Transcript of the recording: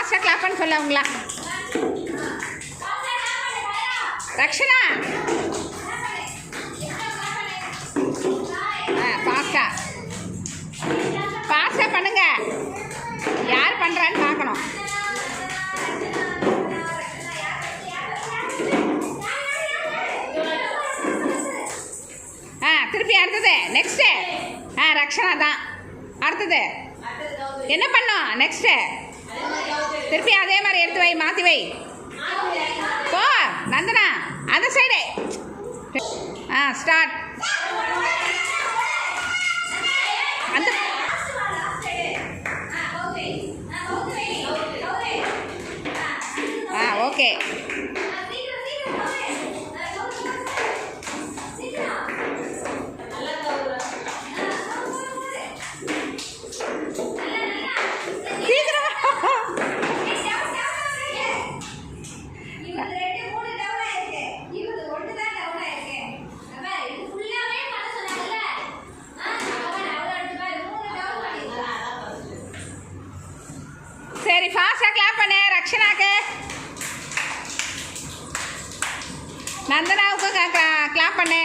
ஃபாஸ்ட்டாக கிளாப் பண்ண சொல்ல அவங்களா. ரக்ஷனா ஃபாஸ்ட்டாக ஃபாஸ்ட்டாக பண்ணுங்க. யார் பண்ணுறான்னு பார்க்கணும். திருப்பி அடுத்தது நெக்ஸ்ட்டு. ரக்ஷனா தான் அடுத்தது. என்ன பண்ணோம் நெக்ஸ்ட்டு? திருப்பி அதே மாதிரி எடுத்து வை, மாற்றி வை. போ நந்தனா அந்த சைடு. ஸ்டார்ட். அந்த ஓகே. சரி ஃபாஸ்ட்டாக கிளாப் பண்ணு. ரக்ஷனாக்கு நந்தனாவுக்கு கிளாப் பண்ணு.